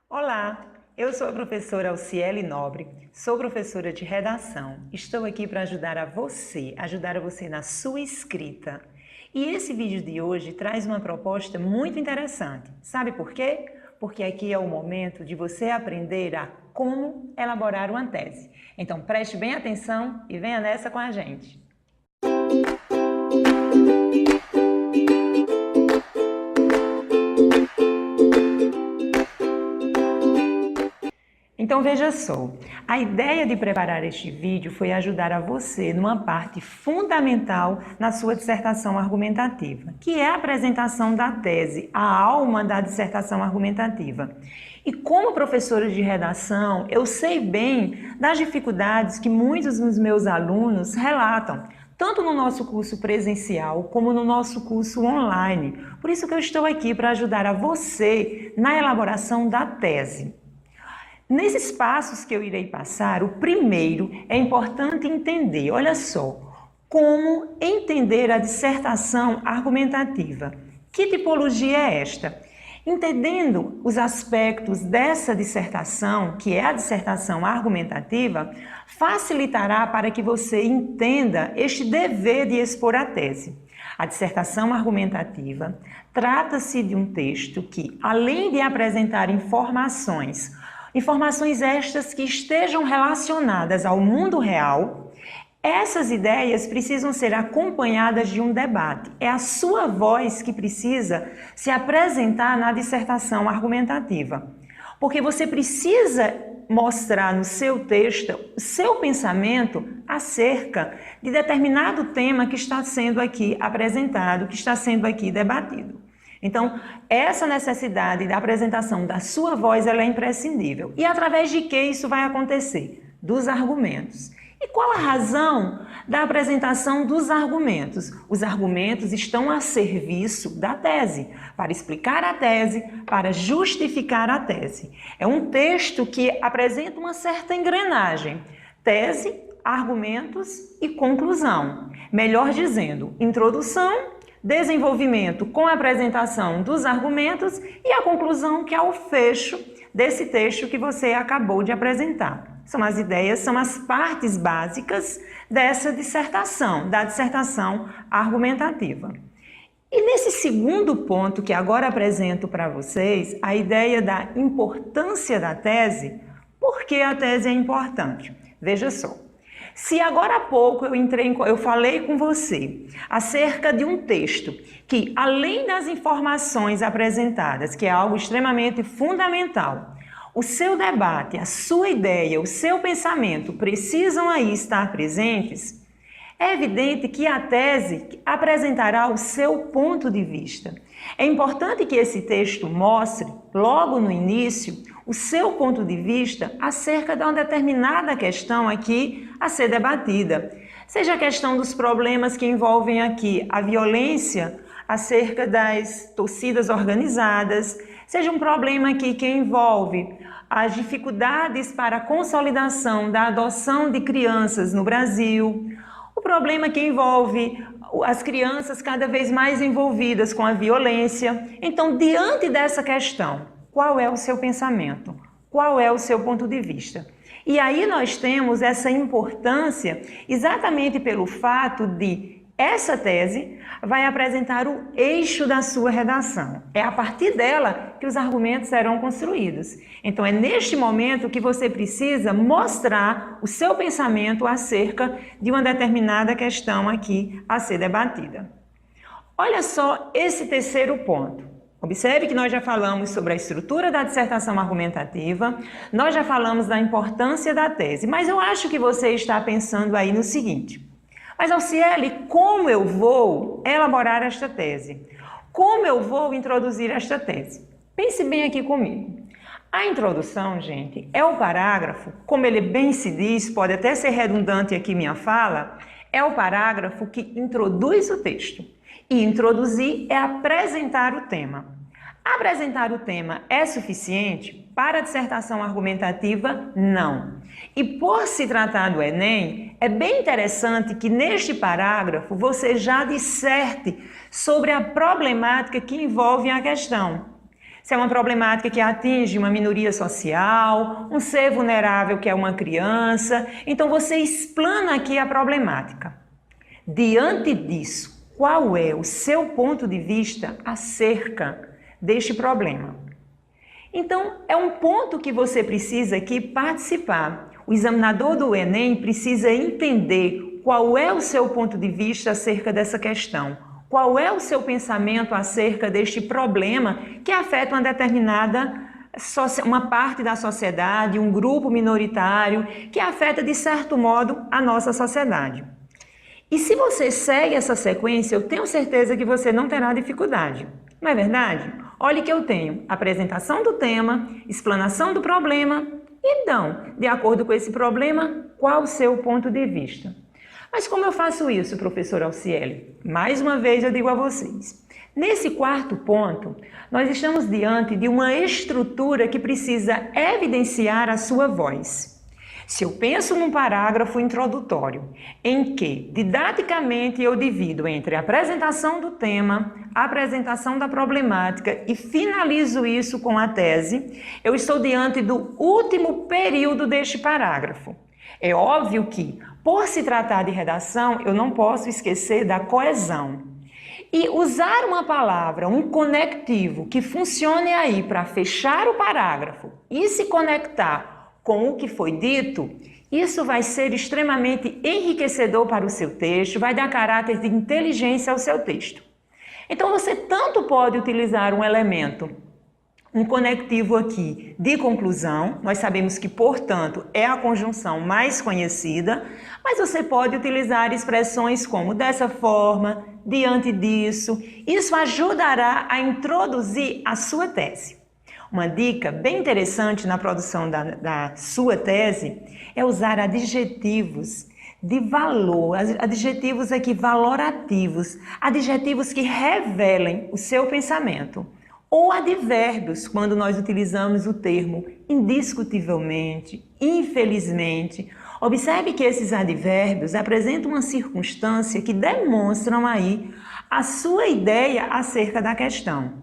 Olá, eu sou a professora Alciele Nobre, sou professora de redação. Estou aqui para ajudar você na sua escrita. E esse vídeo de hoje traz uma proposta muito interessante. Sabe por quê? Porque aqui é o momento de você aprender a como elaborar uma tese. Então preste bem atenção e venha nessa com a gente. Então veja só, a ideia de preparar este vídeo foi ajudar a você numa parte fundamental na sua dissertação argumentativa, que é a apresentação da tese, a alma da dissertação argumentativa. E como professora de redação, eu sei bem das dificuldades que muitos dos meus alunos relatam, tanto no nosso curso presencial como no nosso curso online. Por isso que eu estou aqui para ajudar a você na elaboração da tese. Nesses passos que eu irei passar, o primeiro é importante entender, olha só, como entender a dissertação argumentativa. Que tipologia é esta? Entendendo os aspectos dessa dissertação, que é a dissertação argumentativa, facilitará para que você entenda este dever de expor a tese. A dissertação argumentativa trata-se de um texto que, além de apresentar informações estas que estejam relacionadas ao mundo real, essas ideias precisam ser acompanhadas de um debate. É a sua voz que precisa se apresentar na dissertação argumentativa. Porque você precisa mostrar no seu texto o seu pensamento acerca de determinado tema que está sendo aqui apresentado, que está sendo aqui debatido. Então, essa necessidade da apresentação da sua voz ela é imprescindível. E através de que isso vai acontecer? Dos argumentos. E qual a razão da apresentação dos argumentos? Os argumentos estão a serviço da tese, para explicar a tese, para justificar a tese. É um texto que apresenta uma certa engrenagem. Tese, argumentos e conclusão. Melhor dizendo, introdução, desenvolvimento com a apresentação dos argumentos e a conclusão, que é o fecho desse texto que você acabou de apresentar. São as ideias, são as partes básicas dessa dissertação, da dissertação argumentativa. E nesse segundo ponto que agora apresento para vocês, a ideia da importância da tese, por que a tese é importante? Veja só. Se agora há pouco eu falei com você acerca de um texto que, além das informações apresentadas, que é algo extremamente fundamental, o seu debate, a sua ideia, o seu pensamento precisam aí estar presentes, é evidente que a tese apresentará o seu ponto de vista. É importante que esse texto mostre, logo no início, o seu ponto de vista acerca de uma determinada questão aqui a ser debatida. Seja a questão dos problemas que envolvem aqui a violência acerca das torcidas organizadas, seja um problema aqui que envolve as dificuldades para a consolidação da adoção de crianças no Brasil, o problema que envolve as crianças cada vez mais envolvidas com a violência. Então, diante dessa questão, qual é o seu pensamento? Qual é o seu ponto de vista? E aí nós temos essa importância exatamente pelo fato de essa tese vai apresentar o eixo da sua redação. É a partir dela que os argumentos serão construídos. Então é neste momento que você precisa mostrar o seu pensamento acerca de uma determinada questão aqui a ser debatida. Olha só esse terceiro ponto. Observe que nós já falamos sobre a estrutura da dissertação argumentativa, nós já falamos da importância da tese, mas eu acho que você está pensando aí no seguinte: mas Alciele, como eu vou elaborar esta tese? Como eu vou introduzir esta tese? Pense bem aqui comigo. A introdução, gente, é o parágrafo, como ele bem se diz, pode até ser redundante aqui minha fala, é o parágrafo que introduz o texto. E introduzir é apresentar o tema. Apresentar o tema é suficiente? Para a dissertação argumentativa, não. E por se tratar do Enem, é bem interessante que neste parágrafo você já disserte sobre a problemática que envolve a questão. Se é uma problemática que atinge uma minoria social, um ser vulnerável que é uma criança, então você explana aqui a problemática. Diante disso, qual é o seu ponto de vista acerca deste problema? Então, é um ponto que você precisa aqui participar. O examinador do Enem precisa entender qual é o seu ponto de vista acerca dessa questão. Qual é o seu pensamento acerca deste problema que afeta uma determinada uma parte da sociedade, um grupo minoritário, que afeta de certo modo a nossa sociedade. E se você segue essa sequência, eu tenho certeza que você não terá dificuldade. Não é verdade? Olhe que eu tenho apresentação do tema, explanação do problema, então, de acordo com esse problema, qual o seu ponto de vista? Mas como eu faço isso, professor Alciele? Mais uma vez eu digo a vocês. Nesse quarto ponto, nós estamos diante de uma estrutura que precisa evidenciar a sua voz. Se eu penso num parágrafo introdutório, em que, didaticamente, eu divido entre a apresentação do tema, a apresentação da problemática e finalizo isso com a tese, eu estou diante do último período deste parágrafo. É óbvio que, por se tratar de redação, eu não posso esquecer da coesão. E usar uma palavra, um conectivo, que funcione aí para fechar o parágrafo e se conectar com o que foi dito, isso vai ser extremamente enriquecedor para o seu texto, vai dar caráter de inteligência ao seu texto. Então, você tanto pode utilizar um elemento, um conectivo aqui de conclusão, nós sabemos que, portanto, é a conjunção mais conhecida, mas você pode utilizar expressões como dessa forma, diante disso. Isso ajudará a introduzir a sua tese. Uma dica bem interessante na produção da sua tese é usar adjetivos de valor, adjetivos aqui valorativos, adjetivos que revelem o seu pensamento. Ou advérbios, quando nós utilizamos o termo indiscutivelmente, infelizmente. Observe que esses advérbios apresentam uma circunstância que demonstram aí a sua ideia acerca da questão.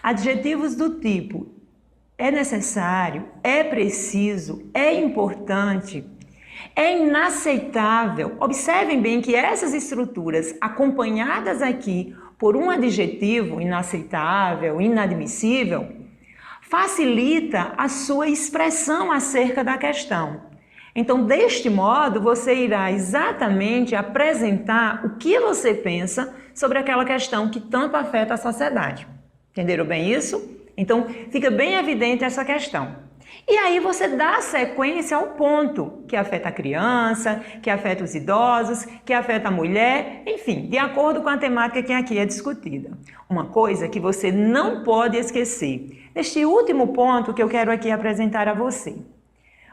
Adjetivos do tipo é necessário, é preciso, é importante, é inaceitável. Observem bem que essas estruturas acompanhadas aqui por um adjetivo inaceitável, inadmissível, facilita a sua expressão acerca da questão. Então, deste modo, você irá exatamente apresentar o que você pensa sobre aquela questão que tanto afeta a sociedade. Entenderam bem isso? Então, fica bem evidente essa questão. E aí você dá sequência ao ponto que afeta a criança, que afeta os idosos, que afeta a mulher, enfim, de acordo com a temática que aqui é discutida. Uma coisa que você não pode esquecer, neste último ponto que eu quero aqui apresentar a você.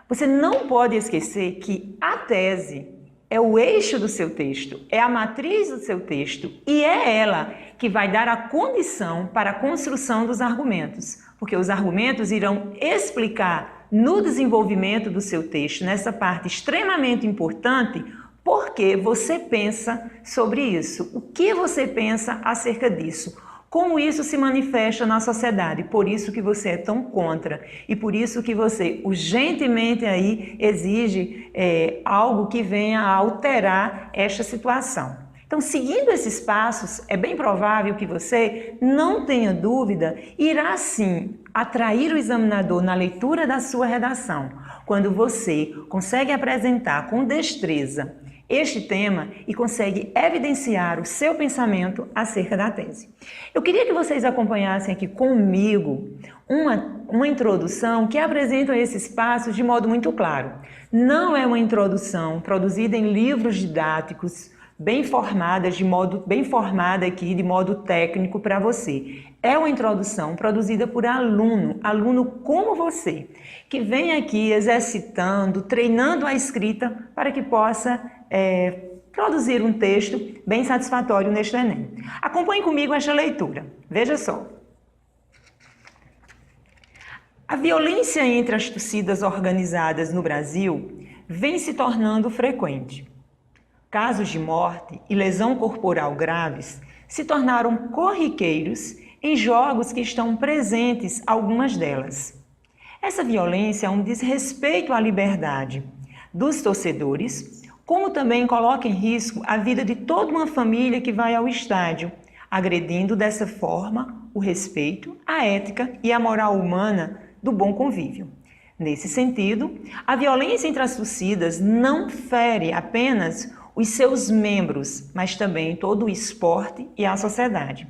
Você não pode esquecer que a tese é o eixo do seu texto, é a matriz do seu texto e é ela que vai dar a condição para a construção dos argumentos, porque os argumentos irão explicar no desenvolvimento do seu texto, nessa parte extremamente importante, porque você pensa sobre isso, o que você pensa acerca disso, como isso se manifesta na sociedade, por isso que você é tão contra e por isso que você urgentemente aí exige algo que venha a alterar esta situação. Então, seguindo esses passos, é bem provável que você, não tenha dúvida, irá sim atrair o examinador na leitura da sua redação, quando você consegue apresentar com destreza este tema e consegue evidenciar o seu pensamento acerca da tese. Eu queria que vocês acompanhassem aqui comigo uma introdução que apresenta esses passos de modo muito claro. Não é uma introdução produzida em livros didáticos, bem formada aqui, de modo técnico para você. É uma introdução produzida por aluno como você, que vem aqui exercitando, treinando a escrita para que possa produzir um texto bem satisfatório neste Enem. Acompanhe comigo esta leitura. Veja só. A violência entre as torcidas organizadas no Brasil vem se tornando frequente. Casos de morte e lesão corporal graves se tornaram corriqueiros em jogos que estão presentes algumas delas. Essa violência é um desrespeito à liberdade dos torcedores, como também coloca em risco a vida de toda uma família que vai ao estádio, agredindo dessa forma o respeito, a ética e a moral humana do bom convívio. Nesse sentido, a violência entre as torcidas não fere apenas os seus membros, mas também todo o esporte e a sociedade.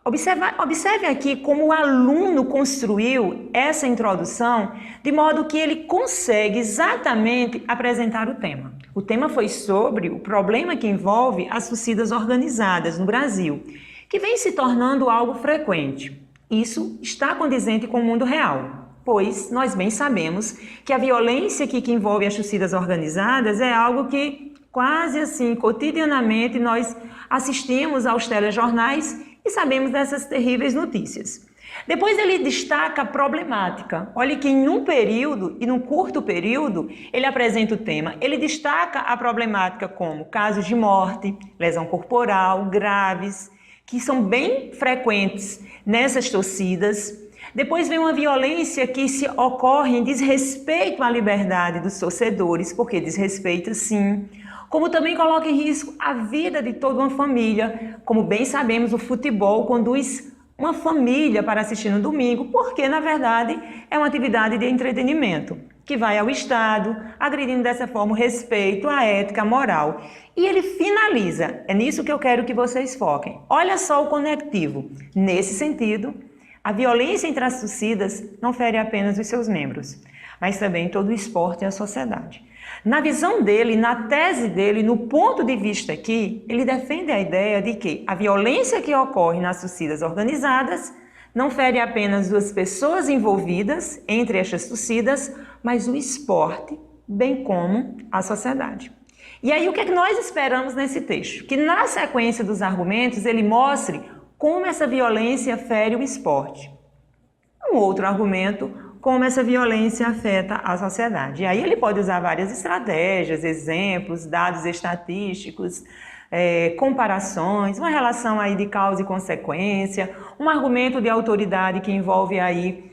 Observe aqui como o aluno construiu essa introdução de modo que ele consegue exatamente apresentar o tema. O tema foi sobre o problema que envolve as torcidas organizadas no Brasil, que vem se tornando algo frequente. Isso está condizente com o mundo real, pois nós bem sabemos que a violência que envolve as torcidas organizadas é algo que quase assim, cotidianamente, nós assistimos aos telejornais e sabemos dessas terríveis notícias. Depois ele destaca a problemática. Olha que em um período e num curto período ele apresenta o tema. Ele destaca a problemática como casos de morte, lesão corporal, graves, que são bem frequentes nessas torcidas. Depois vem uma violência que se ocorre em desrespeito à liberdade dos torcedores, porque desrespeita sim, como também coloca em risco a vida de toda uma família. Como bem sabemos, o futebol conduz uma família para assistir no domingo, porque na verdade é uma atividade de entretenimento, que vai ao Estado, agredindo dessa forma o respeito, a ética, a moral. E ele finaliza, é nisso que eu quero que vocês foquem. Olha só o conectivo. Nesse sentido, a violência entre as torcidas não fere apenas os seus membros, mas também todo o esporte e a sociedade. Na visão dele, na tese dele, no ponto de vista aqui, ele defende a ideia de que a violência que ocorre nas torcidas organizadas não fere apenas as pessoas envolvidas entre estas torcidas, mas o esporte, bem como a sociedade. E aí o que é que nós esperamos nesse texto? Que na sequência dos argumentos ele mostre como essa violência fere o esporte. Um outro argumento, como essa violência afeta a sociedade. E aí ele pode usar várias estratégias, exemplos, dados estatísticos, comparações, uma relação aí de causa e consequência, um argumento de autoridade que envolve aí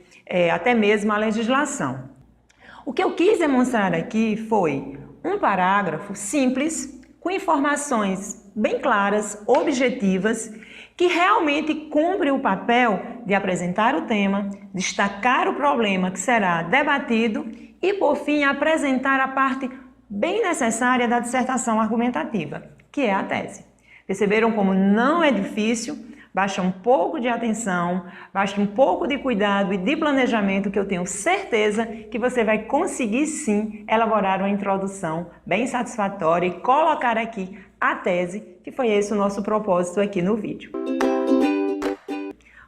até mesmo a legislação. O que eu quis demonstrar aqui foi um parágrafo simples, com informações bem claras, objetivas, que realmente cumpre o papel de apresentar o tema, destacar o problema que será debatido e, por fim, apresentar a parte bem necessária da dissertação argumentativa, que é a tese. Perceberam como não é difícil? Basta um pouco de atenção, basta um pouco de cuidado e de planejamento, que eu tenho certeza que você vai conseguir sim elaborar uma introdução bem satisfatória e colocar aqui a tese, que foi esse o nosso propósito aqui no vídeo.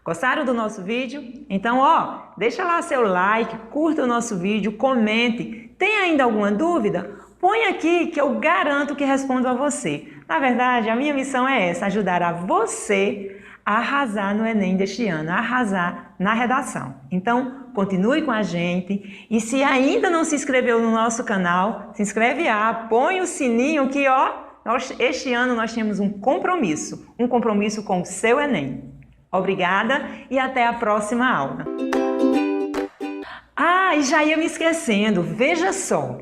Gostaram do nosso vídeo? Então, deixa lá seu like, curta o nosso vídeo, comente. Tem ainda alguma dúvida? Põe aqui que eu garanto que respondo a você. Na verdade, a minha missão é essa, ajudar a você a arrasar no Enem deste ano, a arrasar na redação. Então, continue com a gente e se ainda não se inscreveu no nosso canal, se inscreve lá, põe o sininho que, este ano nós temos um compromisso com o seu Enem. Obrigada e até a próxima aula. E já ia me esquecendo, veja só.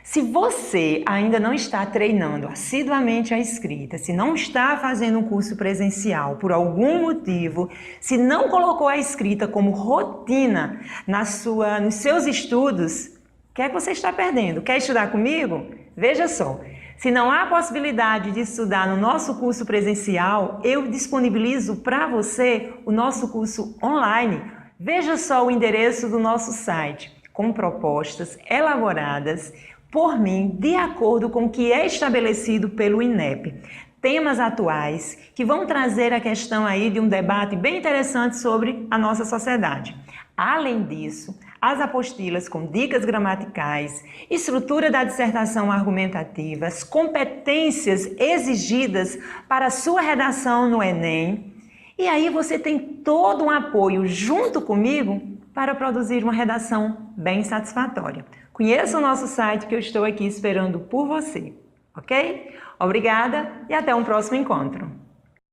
Se você ainda não está treinando assiduamente a escrita, se não está fazendo um curso presencial por algum motivo, se não colocou a escrita como rotina nos seus estudos, o que é que você está perdendo? Quer estudar comigo? Veja só, se não há possibilidade de estudar no nosso curso presencial, eu disponibilizo para você o nosso curso online. Veja só o endereço do nosso site, com propostas elaboradas por mim, de acordo com o que é estabelecido pelo INEP. Temas atuais que vão trazer a questão aí de um debate bem interessante sobre a nossa sociedade. Além disso, as apostilas com dicas gramaticais, estrutura da dissertação argumentativa, as competências exigidas para a sua redação no Enem. E aí você tem todo um apoio junto comigo para produzir uma redação bem satisfatória. Conheça o nosso site que eu estou aqui esperando por você, ok? Obrigada e até um próximo encontro.